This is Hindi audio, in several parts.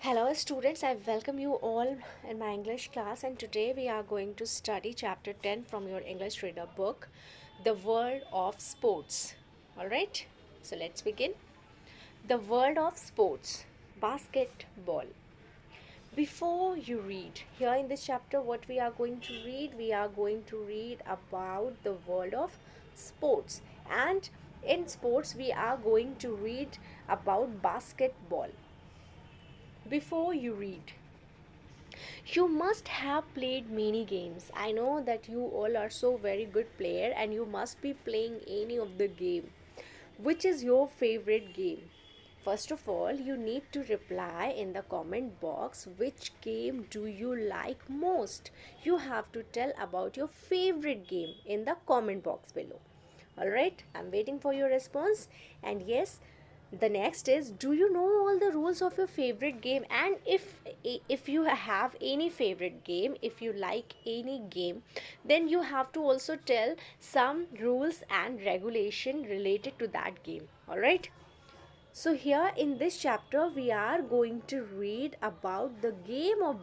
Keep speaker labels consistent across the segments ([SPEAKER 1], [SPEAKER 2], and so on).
[SPEAKER 1] Hello students, I welcome you all in my English class, and today we are going to study chapter 10 from your English reader book, The World of Sports. Alright, so let's begin. The World of Sports, Basketball. Before you read, here in this chapter what we are going to read, we are going to read about the world of sports, and in sports we are going to read about basketball. Before you read, you must have played many games. I know that you all are so very good player and you must be playing any of the game. Which is your favorite game? First of all, you need to reply in the comment box which game do you like most. You have to tell about your favorite game in the comment box below. Alright, I'm waiting for your response. And yes, the next is, do you know all the rules of your favorite game? And if you have any favorite game, if you like any game, then you have to also tell some rules and regulation related to that game. All right, so here in this chapter we are going to read about the game of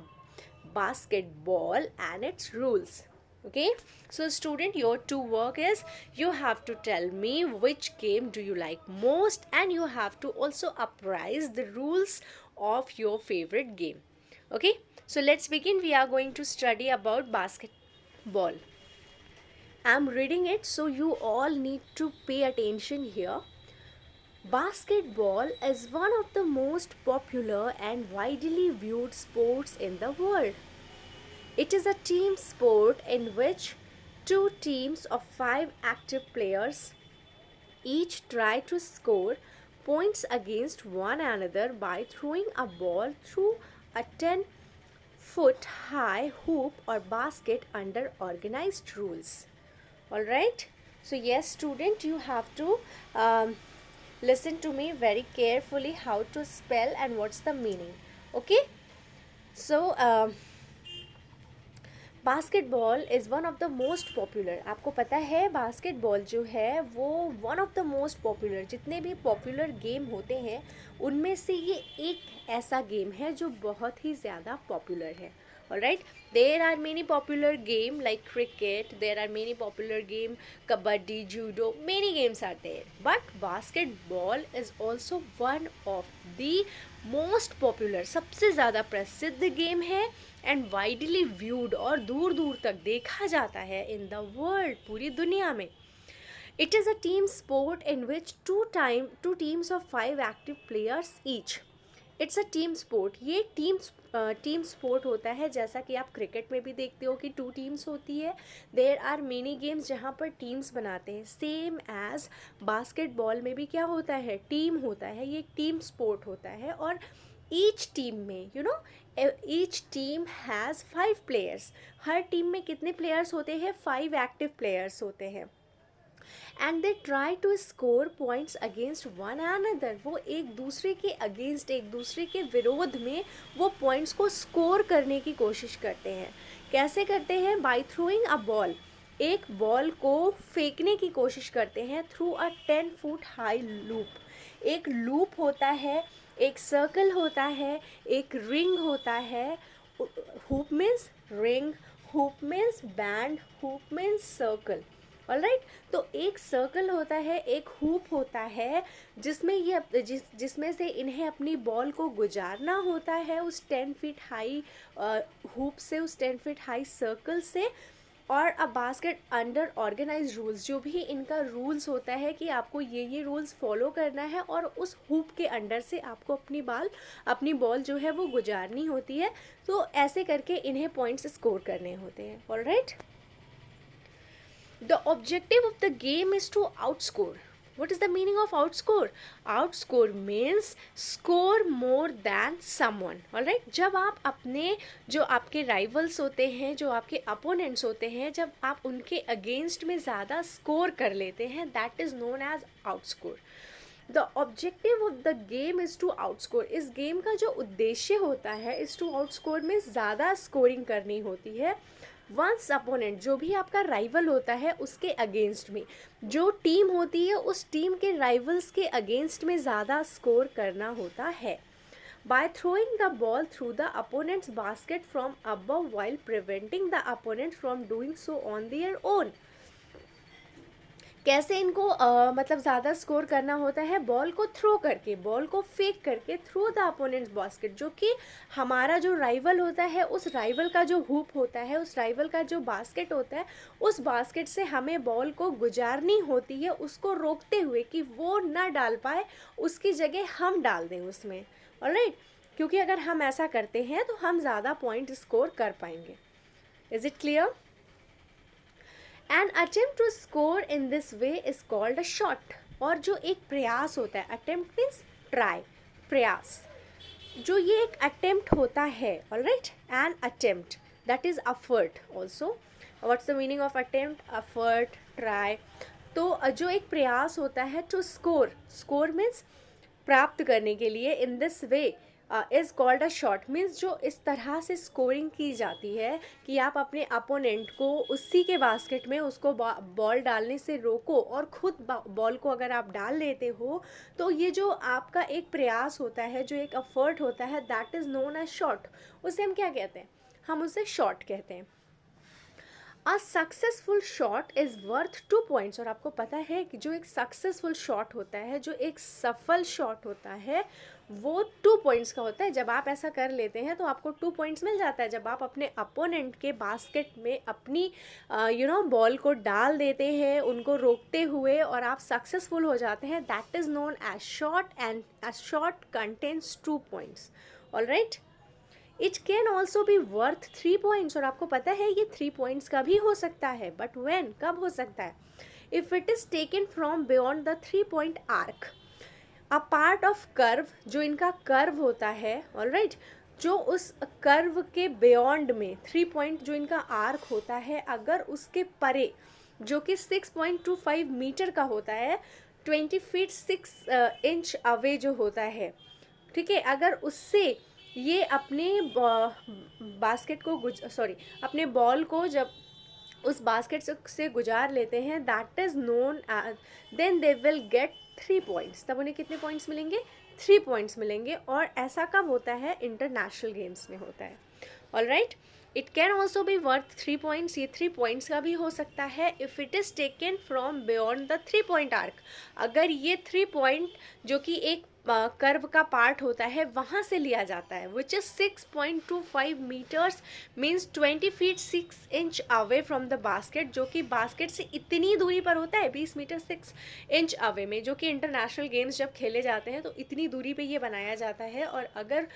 [SPEAKER 1] basketball and its rules. Okay, so student, your two work is, you have to tell me which game do you like most, and you have to also apprise the rules of your favorite game. Okay, so let's begin. We are going to study about basketball. I'm reading it, so you all need to pay attention here. Basketball is one of the most popular and widely viewed sports in the world. It is a team sport in which two teams of five active players each try to score points against one another by throwing a ball through a 10-foot high hoop or basket under organized rules. Alright? So, yes, student, you have to listen to me very carefully how to spell and what's the meaning. Okay? So, basketball is one of the most popular. आपको पता है बास्केटबॉल जो है वो one of the most popular, जितने भी पॉपुलर गेम होते हैं उनमें से ये एक ऐसा गेम है जो बहुत ही ज़्यादा पॉपुलर है. Alright, there are many popular game like cricket, there are many popular game, kabaddi, judo, many games are there, but basketball is also one of the most popular, सबसे ज़्यादा प्रसिद्ध गेम है एंड वाइडली व्यूड, और दूर दूर तक देखा जाता है इन द वर्ल्ड, पूरी दुनिया में. It is a team sport in which two teams of five active players each. It's a team sport. ये टीम स्पोर्ट होता है, जैसा कि आप क्रिकेट में भी देखते हो कि टू टीम्स होती है. देयर आर मेनी गेम्स जहाँ पर टीम्स बनाते हैं. सेम एज बास्केटबॉल में भी क्या होता है, टीम होता है. ये एक टीम स्पोर्ट होता है, और ईच टीम में each team has 5 players. Her team में कितने प्लेयर्स होते हैं? 5 एक्टिव प्लेयर्स होते हैं. And they try to score points against one another. वो एक दूसरे के अगेंस्ट, एक दूसरे के विरोध में वो पॉइंट्स को स्कोर करने की कोशिश करते हैं. कैसे करते हैं? By throwing a ball. एक बॉल को फेंकने की कोशिश करते हैं through a 10-foot high loop. एक लूप होता है, एक सर्कल होता है, एक रिंग होता है. Hoop means ring, hoop means band, hoop means circle. Alright, तो एक सर्कल होता है, एक हुप होता है, जिसमें से इन्हें अपनी बॉल को गुजारना होता है उस 10 फीट हाई हुप से, उस 10 फीट हाई सर्कल से. और a basket under organise rules, जो भी इनका रूल्स होता है कि आपको ये रूल्स फॉलो करना है, और उस हुप के अंडर से आपको अपनी बॉल जो है वो गुजारनी होती है. तो ऐसे करके इन्हें पॉइंट्स स्कोर करने होते हैं. Alright, the objective of the game is to outscore. What is the meaning of outscore? Outscore means score more than someone. Alright, जब आप अपने जो आपके राइवल्स होते हैं, जो आपके अपोनेंट्स होते हैं, जब आप उनके अगेंस्ट में ज़्यादा स्कोर कर लेते हैं, that is known as outscore. The objective of the game is to outscore. इस गेम का जो उद्देश्य होता है, इज़ टू आउटस्कोर में ज़्यादा स्कोरिंग करनी होती है. वंस अपोनेंट, जो भी आपका राइवल होता है उसके अगेंस्ट में, जो टीम होती है उस टीम के राइवल्स के अगेंस्ट में ज़्यादा स्कोर करना होता है. by throwing the ball through the opponent's basket from above while preventing the opponent from doing so on their own. कैसे इनको मतलब ज़्यादा स्कोर करना होता है, बॉल को थ्रो करके, बॉल को फेंक करके थ्रू द अपोनेंट्स बास्केट, जो कि हमारा जो राइवल होता है उस राइवल का जो हुप होता है, उस राइवल का जो बास्केट होता है, उस बास्केट से हमें बॉल को गुजारनी होती है, उसको रोकते हुए कि वो ना डाल पाए, उसकी जगह हम डाल दें उसमें. ऑलराइट, क्योंकि अगर हम ऐसा करते हैं तो हम ज़्यादा पॉइंट स्कोर कर पाएंगे. Is it clear? An attempt to score in this way is called a shot. और जो एक प्रयास होता है, attempt means try, प्रयास, जो ये एक attempt होता है, alright, an attempt, that is effort also. What's the meaning of attempt? Effort, try. तो जो एक प्रयास होता है to score, score means प्राप्त करने के लिए, in this way is called a shot, means जो इस तरह से स्कोरिंग की जाती है कि आप अपने अपोनेंट को उसी के बास्केट में उसको बॉल डालने से रोको और ख़ुद बॉल को अगर आप डाल लेते हो, तो ये जो आपका एक प्रयास होता है, जो एक एफर्ट होता है, that is known as shot. उसे हम क्या कहते हैं? हम उसे शॉट कहते हैं. A successful shot is worth 2 points. और आपको पता है कि जो एक सक्सेसफुल शॉट होता है, जो एक सफल शॉट होता है, वो 2 पॉइंट्स का होता है. जब आप ऐसा कर लेते हैं तो आपको 2 पॉइंट्स मिल जाता है. जब आप अपने अपोनेंट के बास्केट में अपनी बॉल को डाल देते हैं उनको रोकते हुए और आप सक्सेसफुल हो जाते हैं, that is known as shot, and a shot contains 2 points. Alright, it can also be worth 3 points. और आपको पता है ये 3 पॉइंट्स का भी हो सकता है. बट व्हेन, कब हो सकता है? If it is taken from beyond the 3 point arc, a part of curve, जो इनका कर्व होता है, ऑलराइट, जो उस कर्व के बियॉन्ड में 3 पॉइंट जो इनका आर्क होता है, अगर उसके परे, जो कि 6.25 मीटर का होता है, 20 फीट 6 इंच अवे जो होता है, ठीक है, अगर उससे ये अपने बास्केट को अपने बॉल को जब उस बास्केट से गुजार लेते हैं, that is known, then they will get 3 points. तब उन्हें कितने पॉइंट्स मिलेंगे? 3 पॉइंट्स मिलेंगे. और ऐसा कब होता है? इंटरनेशनल गेम्स में होता है. Alright, it can also be worth 3 points. ये 3 पॉइंट्स का भी हो सकता है if it is taken from beyond the 3 point arc. अगर ये 3 पॉइंट जो कि एक कर्व का पार्ट होता है वहाँ से लिया जाता है, which is 6.25 metres, means 20 feet 6 inch away from the basket, जो कि बास्केट से इतनी दूरी पर होता है, 20 मीटर 6 इंच अवे में, जो कि इंटरनेशनल गेम्स जब खेले जाते हैं तो इतनी दूरी पे ये बनाया जाता है. और अगर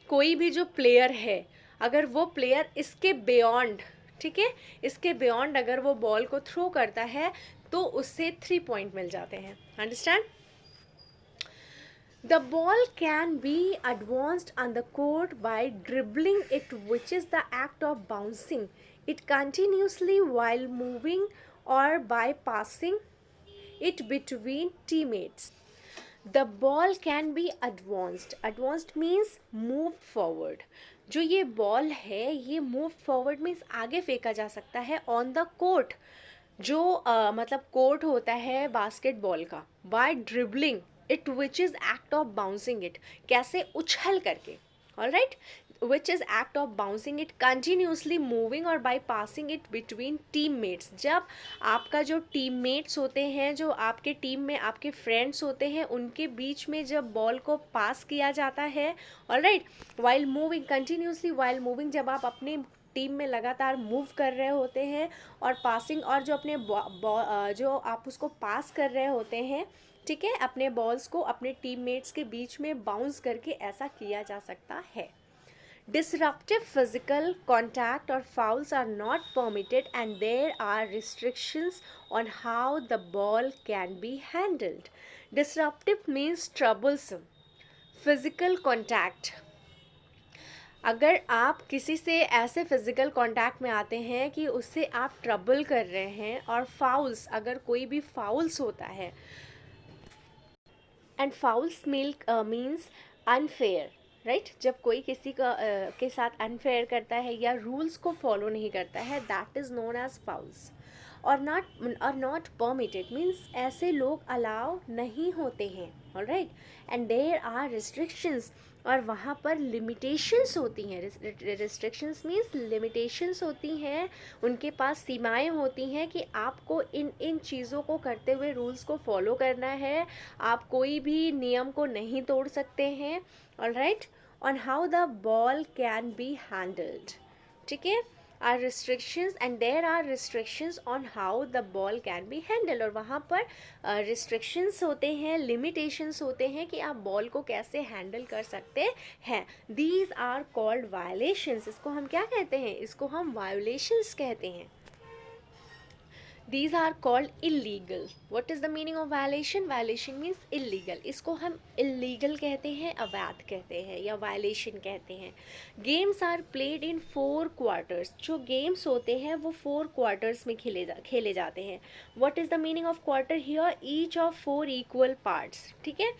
[SPEAKER 1] कोई भी जो प्लेयर है, अगर वो प्लेयर इसके बियॉन्ड, ठीक है, इसके बियॉन्ड अगर वो बॉल को थ्रो करता है तो उससे 3 पॉइंट मिल जाते हैं. Understand? The ball can be advanced on the court by dribbling it, which is the act of bouncing it continuously while moving, or by passing it between teammates. The ball can be advanced. Advanced means moved forward. जो ये बॉल है ये moved forward means आगे फेंका जा सकता है on the court. जो मतलब कोर्ट होता है बास्केटबॉल का, by dribbling it, which is act of bouncing it, कैसे? उछल करके. Alright, which is act of bouncing it continuously moving, और by passing it between teammates. जब आपका जो teammates होते हैं, जो आपके टीम में आपके फ्रेंड्स होते हैं, उनके बीच में जब बॉल को पास किया जाता है, alright, while moving, continuously while moving, जब आप अपने टीम में लगातार मूव कर रहे होते हैं, और पासिंग, और जो अपने जो आप उसको पास कर रहे होते हैं, ठीक है, अपने बॉल्स को अपने टीममेट्स के बीच में बाउंस करके ऐसा किया जा सकता है. Disruptive physical contact or fouls are not permitted, and there are restrictions on how the ball can be handled. Disruptive means troublesome. Physical contact, अगर आप किसी से ऐसे फिज़िकल कांटेक्ट में आते हैं कि उससे आप ट्रबल कर रहे हैं, और फाउल्स, अगर कोई भी फाउल्स होता है, and fowls means unfair, right, जब कोई किसी का के साथ अनफेयर करता है या रूल्स को फॉलो नहीं करता है, that is known as fouls. और नॉट परमिटेड मीन्स ऐसे लोग अलाउ नहीं होते हैं, alright. And there are restrictions, और वहाँ पर लिमिटेशंस होती हैं। रिस्ट्रिक्शंस मीन्स लिमिटेशंस होती हैं, उनके पास सीमाएं होती हैं कि आपको इन इन चीज़ों को करते हुए रूल्स को फॉलो करना है, आप कोई भी नियम को नहीं तोड़ सकते हैं, alright. On how the ball can be handled, ठीक है, are restrictions and there are restrictions on how the ball can be handle, और वहाँ पर रिस्ट्रिक्शंस होते हैं, लिमिटेशंस होते हैं कि आप बॉल को कैसे हैंडल कर सकते हैं। दीज आर कॉल्ड वायलेशंस, इसको हम क्या कहते हैं, इसको हम वायोलेशंस कहते हैं। These are called illegal. What is the meaning of violation? Violation means illegal. इसको हम illegal कहते हैं, अवैध कहते हैं या violation कहते हैं। Games are played in 4 quarters. जो games होते हैं वो 4 quarters में खेले जाते हैं। What is the meaning of quarter here? Each of 4 equal parts. ठीक है,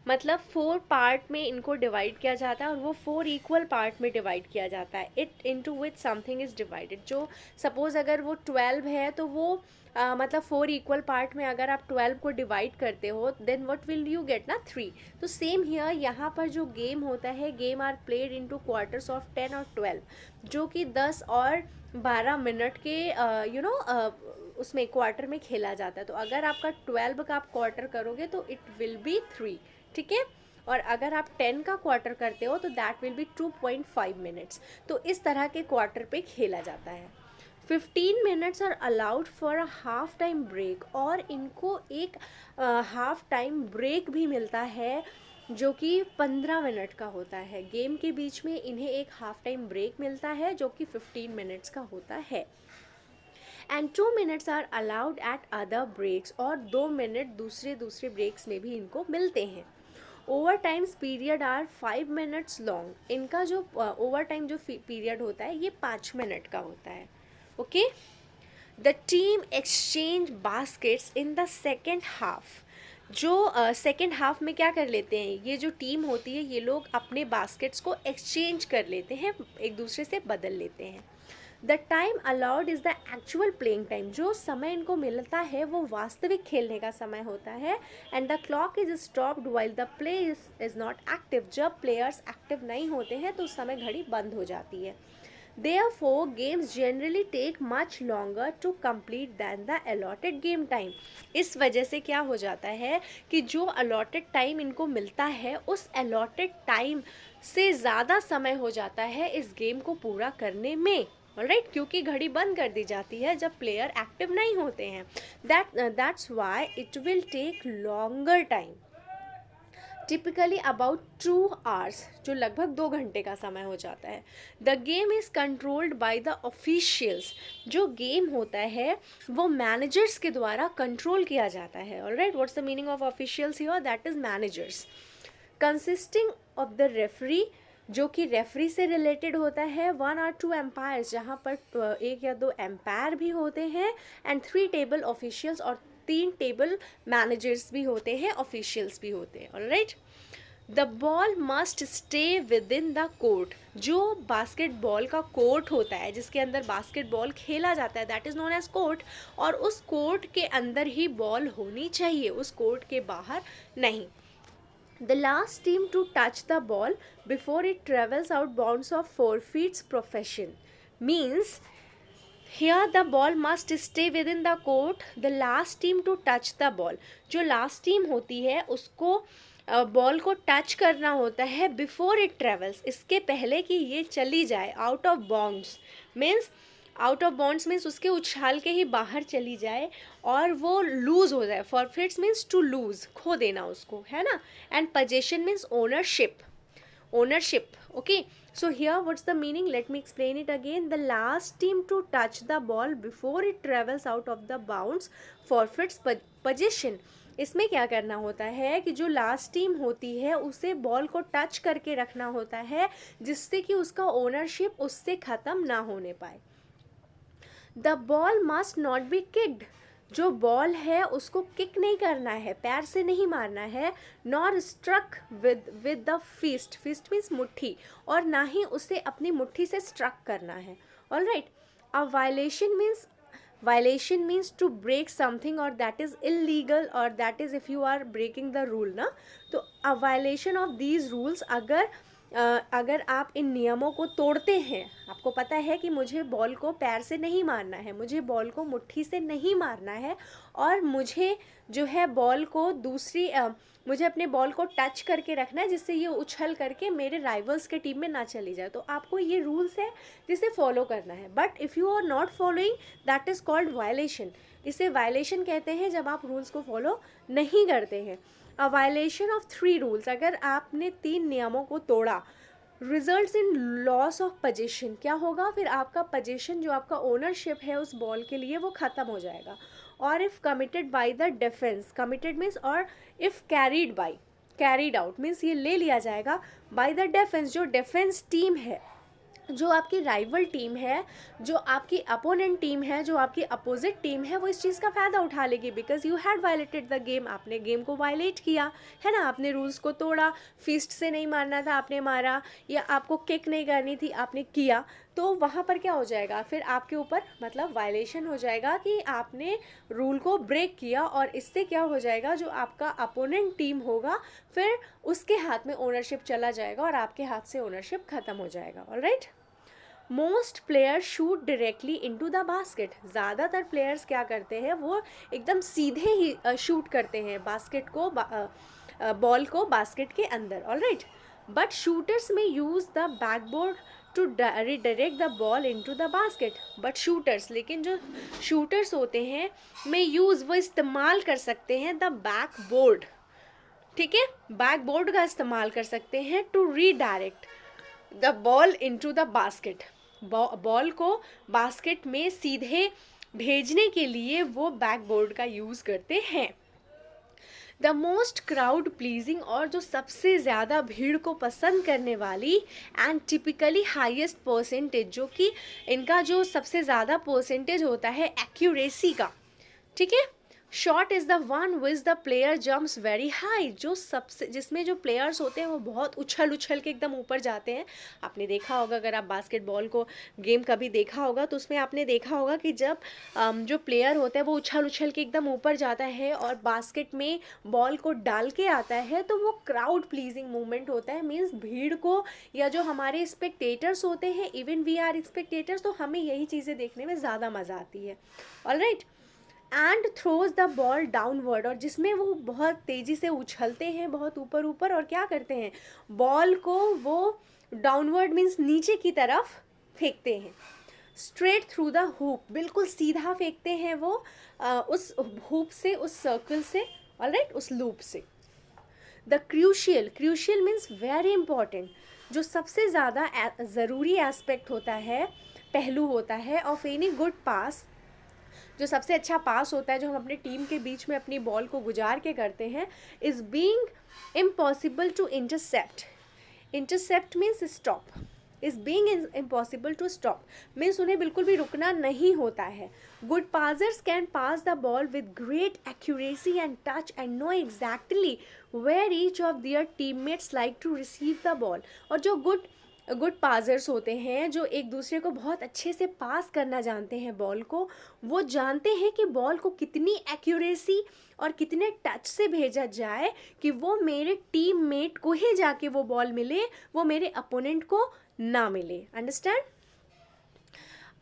[SPEAKER 1] मतलब 4 पार्ट में इनको डिवाइड किया जाता है और वो 4 इक्वल पार्ट में डिवाइड किया जाता है। It into which something is divided. जो सपोज अगर वो 12 है तो वो मतलब 4 इक्वल पार्ट में अगर आप 12 को डिवाइड करते हो then what will you get ना 3। तो सेम हियर यहाँ पर जो गेम होता है, game are played into quarters of 10 और 12, जो कि 10 और 12 मिनट के उसमें क्वार्टर में खेला जाता है। तो अगर आपका 12 का आप क्वार्टर करोगे तो इट विल बी 3, ठीक है, और अगर आप 10 का क्वार्टर करते हो तो दैट विल बी 2.5 मिनट्स। तो इस तरह के क्वार्टर पे खेला जाता है। 15 minutes are allowed for a half time break, और इनको एक हाफ टाइम ब्रेक भी मिलता है जो कि 15 मिनट का होता है। गेम के बीच में इन्हें एक हाफ टाइम ब्रेक मिलता है जो कि 15 मिनट्स का होता है। And 2 minutes are allowed at other breaks, और 2 मिनट दूसरे ब्रेक्स में भी इनको मिलते हैं। Over times period are 5 minutes long, इनका जो ओवर टाइम जो पीरियड होता है ये 5 मिनट का होता है, okay. The team exchange baskets in the second half, जो सेकेंड हाफ में क्या कर लेते हैं, ये जो टीम होती है ये लोग अपने बास्केट्स को एक्सचेंज कर लेते हैं, एक दूसरे से बदल लेते हैं। The time allowed is the actual playing time, जो समय इनको मिलता है वो वास्तविक खेलने का समय होता है। And the clock is stopped while the play is not active, जब प्लेयर्स एक्टिव नहीं होते हैं तो उस समय घड़ी बंद हो जाती है। Therefore, games generally take much longer to complete than the allotted game time. इस वजह से क्या हो जाता है कि जो allotted टाइम इनको मिलता है उस allotted टाइम से ज़्यादा समय हो जाता है इस गेम को पूरा करने में, ऑलराइट, क्योंकि घड़ी बंद कर दी जाती है जब प्लेयर एक्टिव नहीं होते हैं। That's why it will take longer time, typically about 2 hours, जो लगभग 2 घंटे का समय हो जाता है। The game is controlled by the officials, जो गेम होता है वो मैनेजर्स के द्वारा कंट्रोल किया जाता है, alright. What's the meaning of officials here? That is managers. Consisting of the referee, जो कि रेफरी से रिलेटेड होता है, 1 or 2 एम्पायर्स, जहाँ पर 1 या 2 एम्पायर भी होते हैं, एंड 3 टेबल ऑफिशियल्स, और 3 टेबल मैनेजर्स भी होते हैं, ऑफिशियल्स भी होते हैं, alright. The ball must stay within the court, जो बास्केटबॉल का कोर्ट होता है जिसके अंदर बास्केटबॉल खेला जाता है, that is known as court, और उस कोर्ट के अंदर ही बॉल होनी चाहिए, उस कोर्ट के बाहर नहीं। The last team to touch the ball before it travels out bounds of forfeits profession, means here the ball must stay within the court, the last team to touch the ball, जो लास्ट टीम होती है उसको बॉल को टच करना होता है बिफोर इट ट्रेवल्स, इसके पहले कि ये चली जाए out of bounds, means out of bounds means उसके उछाल के ही बाहर चली जाए और वो लूज़ हो जाए। फॉरफिट्स मीन्स टू लूज़, खो देना उसको, है ना। And possession means ownership, okay. So here what's the meaning? Let me explain it again. The last team to touch the ball before it travels out of the bounds forfeits possession. इसमें क्या करना होता है कि जो लास्ट टीम होती है उसे बॉल को टच करके रखना होता है जिससे कि उसका ओनरशिप उससे ख़त्म ना होने पाए। The ball must not be kicked, जो बॉल है उसको किक नहीं करना है, पैर से नहीं मारना है। Nor struck with the fist, fist means मुट्ठी, और ना ही उसे अपनी मुट्ठी से स्ट्रक करना है, alright. A violation means violation means to break something और दैट इज़ इलीगल और that is if you are breaking the rule ना, तो a violation of these rules, अगर आप इन नियमों को तोड़ते हैं, आपको पता है कि मुझे बॉल को पैर से नहीं मारना है, मुझे बॉल को मुट्ठी से नहीं मारना है, और मुझे जो है बॉल को मुझे अपने बॉल को टच करके रखना है जिससे ये उछल करके मेरे राइवल्स के टीम में ना चली जाए, तो आपको ये रूल्स है जिसे फॉलो करना है। But if you are not following, that is called violation. इसे वायलेशन कहते हैं जब आप रूल्स को फॉलो नहीं करते हैं। अ वायलेशन ऑफ 3 रूल्स, अगर आपने 3 नियमों को तोड़ा, results in loss of position, क्या होगा फिर, आपका पोजीशन जो आपका ओनरशिप है उस बॉल के लिए वो ख़त्म हो जाएगा। और if committed by the defence, committed means, और इफ़ कैरीड आउट मीन्स ये ले लिया जाएगा बाय द डिफेंस, जो डिफेंस टीम है, जो आपकी राइवल टीम है, जो आपकी अपोनेंट टीम है, जो आपकी अपोजिट टीम है, वो इस चीज़ का फ़ायदा उठा लेगी because you had violated the game, आपने गेम को वायलेट किया है ना, आपने रूल्स को तोड़ा, फिस्ट से नहीं मारना था आपने मारा, या आपको किक नहीं करनी थी आपने किया, तो वहाँ पर क्या हो जाएगा फिर आपके ऊपर, मतलब वायलेशन हो जाएगा कि आपने रूल को ब्रेक किया, और इससे क्या हो जाएगा, जो आपका अपोनेंट टीम होगा फिर उसके हाथ में ओनरशिप चला जाएगा और आपके हाथ से ओनरशिप ख़त्म हो जाएगा। Alright, most player shoot directly into the basket, ज़्यादातर प्लेयर्स क्या करते हैं, वो एकदम सीधे ही शूट करते हैं बास्केट को, बॉल को बास्केट के अंदर। Alright, but shooters may use the backboard to redirect the ball into the basket, but shooters, लेकिन जो शूटर्स होते हैं में यूज़, वो इस्तेमाल कर सकते हैं द बैकबोर्ड, ठीक है, बैकबोर्ड का इस्तेमाल कर सकते हैं to redirect the ball into the basket, ball को बास्केट में सीधे भेजने के लिए वो बैकबोर्ड का यूज़ करते हैं। द मोस्ट क्राउड प्लीजिंग, और जो सबसे ज़्यादा भीड़ को पसंद करने वाली, एंड टिपिकली हाईएस्ट परसेंटेज, जो कि इनका जो सबसे ज़्यादा परसेंटेज होता है एक्यूरेसी का, ठीक है। Shot is the one which the player jumps very high, जो सबसे, जिसमें जो प्लेयर्स होते हैं वो बहुत उछल उछल के एकदम ऊपर जाते हैं। आपने देखा होगा, अगर आप बास्केटबॉल को गेम कभी देखा होगा तो उसमें आपने देखा होगा कि जब जो प्लेयर होता है वो उछल उछल के एकदम ऊपर जाता है और बास्केट में बॉल को डाल के आता है, तो वो क्राउड प्लीजिंग मूवमेंट होता है। मीन्स भीड़ को, या जो हमारे स्पेक्टेटर्स होते हैं, इवन वी आर स्पेक्टेटर्स, तो हमें यही चीज़ें देखने में ज़्यादा मज़ा आती है। Alright, and throws the ball downward, और जिसमें वो बहुत तेज़ी से उछलते हैं, बहुत ऊपर ऊपर, और क्या करते हैं, बॉल को वो डाउनवर्ड मीन्स नीचे की तरफ फेंकते हैं। स्ट्रेट थ्रू द हुप, बिल्कुल सीधा फेंकते हैं वो उस हुप से, उस सर्कल से, ऑलराइट, उस लूप से। The crucial means very important, जो सबसे ज़्यादा ज़रूरी एस्पेक्ट होता है, पहलू होता है ऑफ एनी गुड पास, जो सबसे अच्छा पास होता है, जो हम अपने टीम के बीच में अपनी बॉल को गुजार के करते हैं, is being impossible to intercept. Intercept means stop, is being impossible to stop means उन्हें बिल्कुल भी रुकना नहीं होता है। Good passers can pass the ball with great accuracy and touch and know exactly where each of their teammates like to receive the ball, और जो गुड पासर्स होते हैं, जो एक दूसरे को बहुत अच्छे से पास करना जानते हैं बॉल को, वो जानते हैं कि बॉल को कितनी एक्यूरेसी और कितने टच से भेजा जाए कि वो मेरे टीममेट को ही जाके वो बॉल मिले, वो मेरे अपोनेंट को ना मिले। Understand?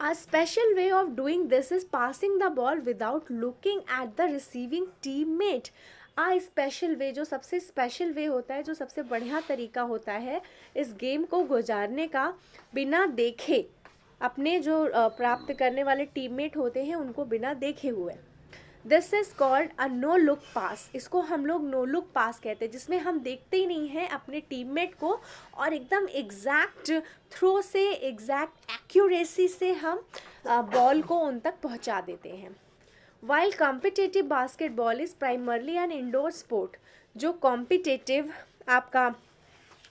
[SPEAKER 1] A special way of doing this is passing the ball without looking at the receiving teammate. A special way, जो सबसे स्पेशल वे होता है, जो सबसे बढ़िया तरीका होता है इस गेम को गुजारने का, बिना देखे अपने जो प्राप्त करने वाले टीममेट होते हैं उनको बिना देखे हुए। This is called a no look pass, इसको हम लोग नो लुक पास कहते हैं, जिसमें हम देखते ही नहीं हैं अपने टीममेट को और एकदम एग्जैक्ट थ्रो से, एग्जैक्ट एक्यूरेसी से हम बॉल को उन तक पहुंचा देते हैं। While competitive basketball is primarily an indoor sport, जो कॉम्पिटिटिव आपका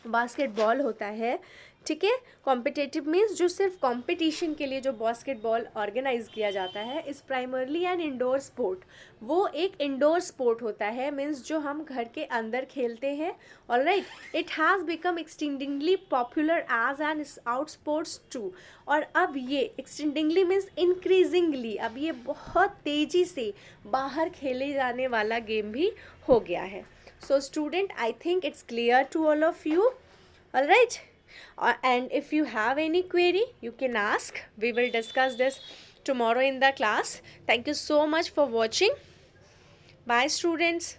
[SPEAKER 1] बास्केटबॉल होता है, ठीक है। कॉम्पिटिटिव मीन्स जो सिर्फ कंपटीशन के लिए जो बास्केटबॉल ऑर्गेनाइज किया जाता है is primarily an indoor sport. वो एक इंडोर स्पोर्ट होता है, मीन्स जो हम घर के अंदर खेलते हैं। Alright, it has become exceedingly popular as an out sports too. और अब ये एक्सटेंडिंगली मीन्स इंक्रीजिंगली, अब ये बहुत तेज़ी से बाहर खेले जाने वाला गेम भी हो गया है। So student, I think it's clear to all of you. All right. And if you have any query, you can ask. We will discuss this tomorrow in the class. Thank you so much for watching. Bye students.